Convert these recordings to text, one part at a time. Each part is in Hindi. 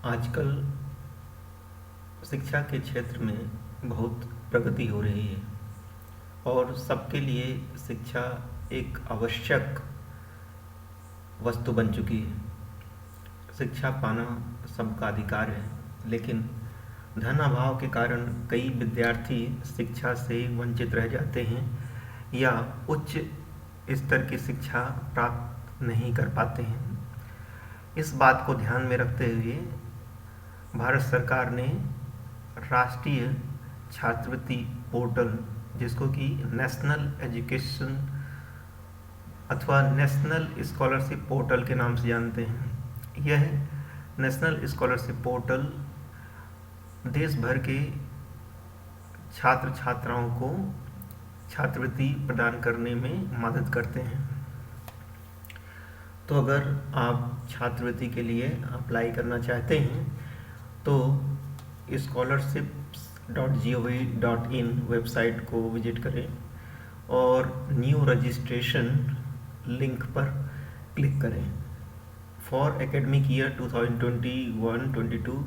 आजकल शिक्षा के क्षेत्र में बहुत प्रगति हो रही है और सबके लिए शिक्षा एक आवश्यक वस्तु बन चुकी है। शिक्षा पाना सबका अधिकार है, लेकिन धन अभाव के कारण कई विद्यार्थी शिक्षा से वंचित रह जाते हैं या उच्च स्तर की शिक्षा प्राप्त नहीं कर पाते हैं। इस बात को ध्यान में रखते हुए भारत सरकार ने राष्ट्रीय छात्रवृत्ति पोर्टल, जिसको कि नेशनल एजुकेशन अथवा नेशनल स्कॉलरशिप पोर्टल के नाम से जानते हैं, यह नेशनल स्कॉलरशिप पोर्टल देश भर के छात्र छात्राओं को छात्रवृत्ति प्रदान करने में मदद करते हैं। तो अगर आप छात्रवृत्ति के लिए अप्लाई करना चाहते हैं तो scholarships.gov.in वेबसाइट को विजिट करें और न्यू रजिस्ट्रेशन लिंक पर क्लिक करें। फॉर एकेडमिक ईयर 2021-22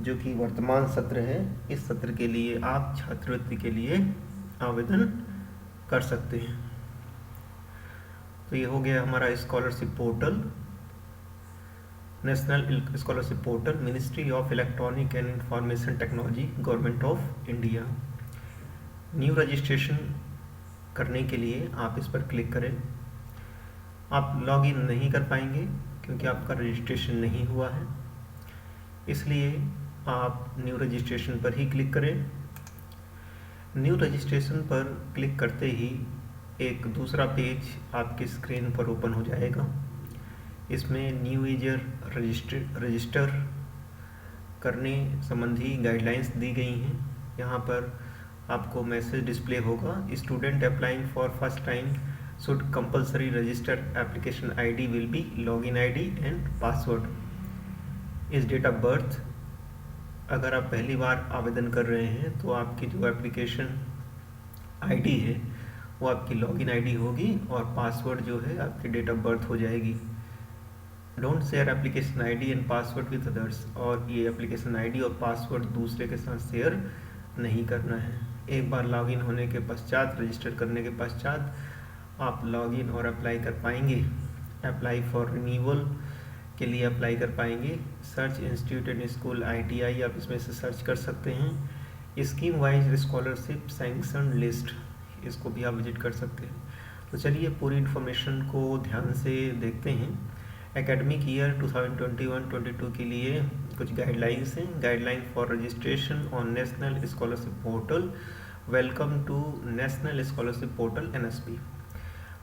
जो कि वर्तमान सत्र है, इस सत्र के लिए आप छात्रवृत्ति के लिए आवेदन कर सकते हैं। तो ये हो गया हमारा scholarship portal, national scholarship portal, ministry of electronic and information technology, government of India. New registration करने के लिए आप इस पर क्लिक करें। आप लॉगिन नहीं कर पाएंगे क्योंकि आपका रजिस्ट्रेशन नहीं हुआ है, इसलिए आप न्यू रजिस्ट्रेशन पर ही क्लिक करें। न्यू रजिस्ट्रेशन पर क्लिक करते ही एक दूसरा पेज आपकी स्क्रीन पर ओपन हो जाएगा। इसमें न्यू यूजर रजिस्टर करने संबंधी गाइडलाइंस दी गई हैं। यहाँ पर आपको मैसेज डिस्प्ले होगा, student applying for first time should compulsory register application ID will be login ID and password इस डेट ऑफ बर्थ। अगर आप पहली बार आवेदन कर रहे हैं तो आपकी जो एप्लीकेशन आईडी है वो आपकी लॉगिन आईडी होगी और पासवर्ड जो है आपकी डेट ऑफ बर्थ हो जाएगी। Don't share application ID and password with others, और ये एप्लीकेशन आईडी और पासवर्ड दूसरे के साथ शेयर नहीं करना है। एक बार लॉगिन होने के पश्चात, रजिस्टर करने के पश्चात आप लॉगिन और अप्लाई कर पाएंगे। अप्लाई फॉर रिन्यूअल के लिए अप्लाई कर पाएंगे। Search institute and school ITI, आप इसमें से सर्च कर सकते हैं। Scheme wise scholarship sanction list, इसको भी आप विजिट कर सकते हैं। तो चलिए पूरी इन्फॉर्मेशन को ध्यान से देखते हैं। एकेडमिक ईयर 2021-22 के लिए कुछ गाइडलाइंस हैं। Guideline for registration on national scholarship portal, welcome to national scholarship portal NSP।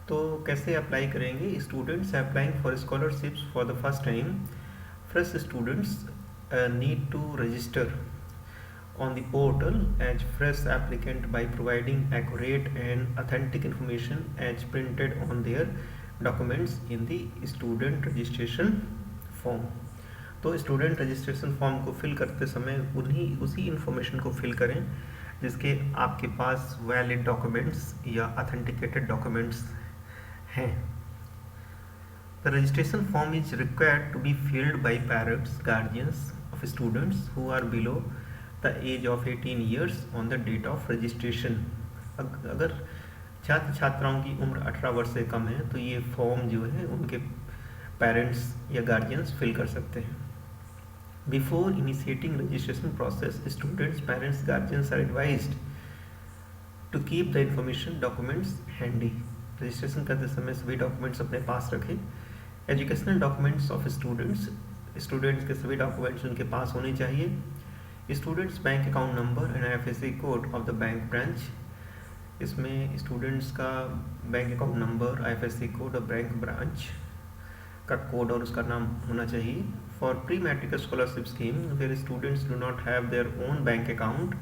तो कैसे अप्लाई करेंगे? Students applying for scholarships for the first time, fresh students need to register on the portal as fresh applicant by providing accurate and authentic information as printed on their documents in the student registration form। तो स्टूडेंट रजिस्ट्रेशन फॉर्म को फिल करते समय उसी इंफॉर्मेशन को फिल करें जिसके आपके पास वैलिड डॉक्यूमेंट्स या ऑथेंटिकेटेड डॉक्यूमेंट्स हैं। The registration form is required to be filled by parents, guardians of students who are below the age of 18 years on the date of registration। अगर छात्र छात्राओं की उम्र 18 वर्ष से कम है तो ये फॉर्म जो है उनके पेरेंट्स या गार्जियंस फिल कर सकते हैं। Before initiating registration process, students, parents, guardians are advised to keep the information documents handy. Registration करते समय सभी डॉक्यूमेंट्स अपने पास रखें। एजुकेशनल डॉक्यूमेंट्स ऑफ स्टूडेंट्स के सभी डॉक्यूमेंट्स उनके पास होने चाहिए। Students bank account number and IFSC code of the bank branch, इसमें स्टूडेंट्स का bank account number, IFSC code और बैंक ब्रांच का कोड और उसका नाम होना चाहिए। For pre matric scholarship scheme where students do not have their own bank account,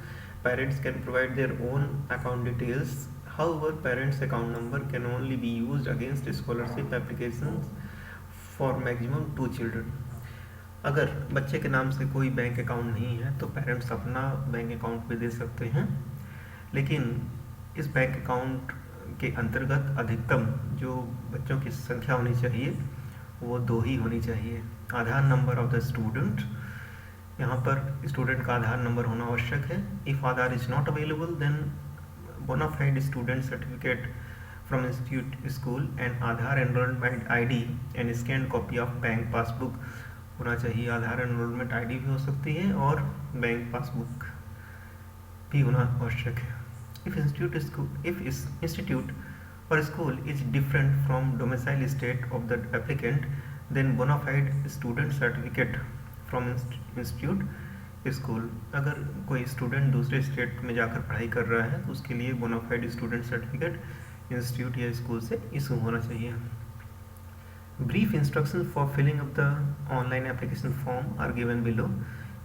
parents can provide their own account details. However parents account number can only be used against scholarship applications for maximum 2 children. अगर बच्चे के नाम से कोई बैंक अकाउंट नहीं है तो पेरेंट्स अपना बैंक अकाउंट भी दे सकते हैं, लेकिन इस बैंक अकाउंट के अंतर्गत अधिकतम जो बच्चों की संख्या होनी चाहिए वो 2 ही होनी चाहिए। Aadhaar number of the student यहाँ पर स्टूडेंट का आधार नंबर होना आवश्यक है. If Aadhaar is not available then bonafide student certificate from institute school and Aadhaar enrolment ID and scan copy of bank passbook होना चाहिए. आधार एनरोलमेंट आईडी भी हो सकती है और बैंक पासबुक भी होना आवश्यक है. If institute or school is different from domicile state of the applicant, then bona fide student certificate from institute school. अगर कोई स्टूडेंट दूसरे स्टेट में जाकर पढ़ाई कर रहा है तो उसके लिए bona fide student certificate institute या स्कूल से इशू होना चाहिए. Brief instructions for filling up the online application form are given below.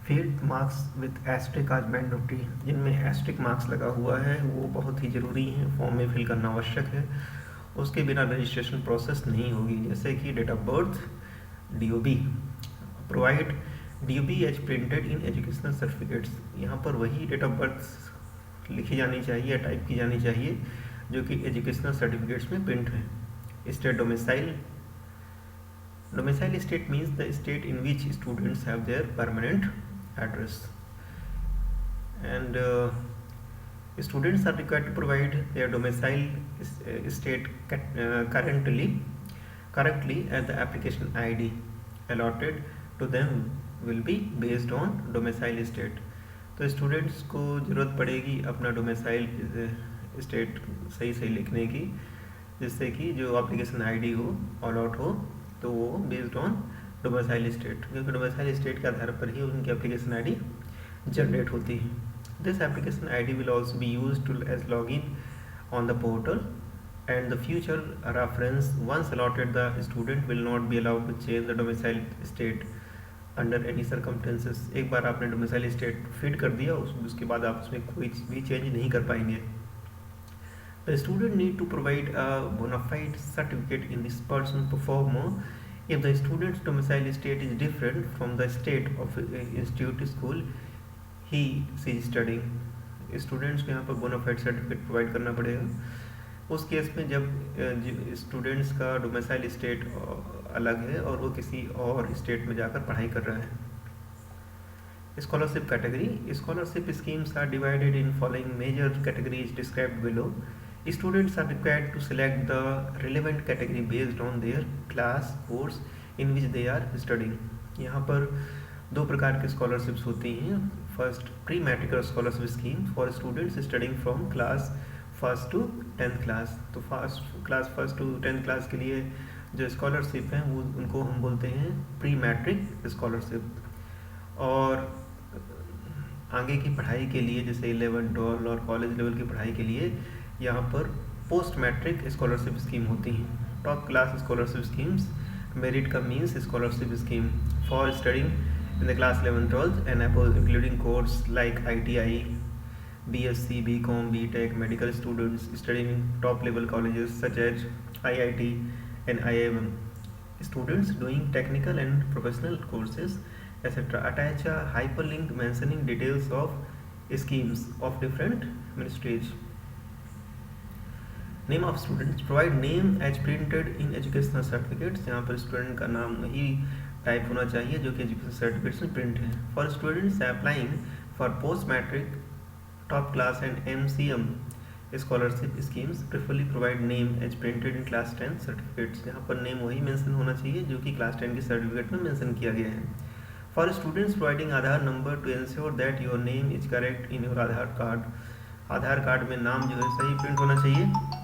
Field marks with asterisk are mandatory, जिनमें एस्ट्रिक मार्क्स लगा हुआ है वो बहुत ही ज़रूरी है, फॉर्म में फिल करना आवश्यक है. उसके बिना रजिस्ट्रेशन प्रोसेस नहीं होगी. जैसे कि date of birth, DOB, provide DOB as printed in educational certificates. यहाँ पर वही डेट ऑफ बर्थ लिखी जानी चाहिए, टाइप की जानी चाहिए जो कि एजुकेशनल सर्टिफिकेट्स में प्रिंट है. State domicile. Domicile state means the state in which students have their permanent address, and students are required to provide their domicile state correctly as the application ID allotted to them will be based on domicile state. तो स्टूडेंट्स को ज़रूरत पड़ेगी अपना डोमिसाइल स्टेट सही लिखने की, जिससे कि जो एप्लीकेशन ID हो अलॉट हो तो वो बेस्ड ऑन डोमिसाइल स्टेट, क्योंकि डोमिसाइल स्टेट के आधार पर ही उनकी एप्लीकेशन आईडी जनरेट होती है. This application ID will also be used to as login on the portal and the future reference. Once allotted the student will not be allowed to change the domicile state under any circumstances. एक बार आपने डोमिसाइल स्टेट फीड कर दिया उसके बाद आप उसमें कोई भी चेंज नहीं कर पाएंगे. The student need to provide a bona fide certificate in this person to perform if the student's domicile state is different from the state of institute school he is studying. Students को यहाँ पर bona fide सर्टिफिकेट प्रोवाइड करना पड़ेगा उस केस में जब स्टूडेंट्स का डोमिसाइल स्टेट अलग है और वो किसी और स्टेट में जाकर पढ़ाई कर रहा है. Scholarship category. Scholarship schemes are divided in following major categories described below. Students are required to select the relevant category based on their class course in which they are studying. यहाँ पर दो प्रकार के स्कॉलरशिप्स होती हैं. First pre matric scholarship scheme for students studying from class first to 10th class. तो class first to 10th class के लिए जो स्कॉलरशिप हैं वो उनको हम बोलते हैं प्री मैट्रिक स्कॉलरशिप. और आगे की पढ़ाई के लिए जैसे 11, 12 और कॉलेज लेवल की पढ़ाई के लिए यहाँ पर पोस्ट मैट्रिक स्कॉलरशिप स्कीम होती हैं. Top class scholarship schemes. Merit का means scholarship scheme for studying in the class 11, 12 and above including course like ITI, BSc, BCom, BTech, medical students studying in top level colleges such as IIT and IIM, students doing technical and professional courses etc. Attach a hyperlink mentioning details of schemes of different ministries. Name of students. Provide name as printed in educational certificates. यहाँ पर स्टूडेंट का नाम वही टाइप होना चाहिए जो कि एजुकेशनल सर्टिफिकेट्स में प्रिंट है. For students applying for post matric, top class and MCM scholarship schemes preferably provide name as printed in class 10 certificates. यहाँ पर नेम वही मेंशन होना चाहिए जो कि क्लास 10 के सर्टिफिकेट में मेंशन किया गया है. For students providing Aadhaar number two ensure that your name is correct in your Aadhaar card. Aadhaar card में नाम जो है सही प्रिंट होना चाहिए.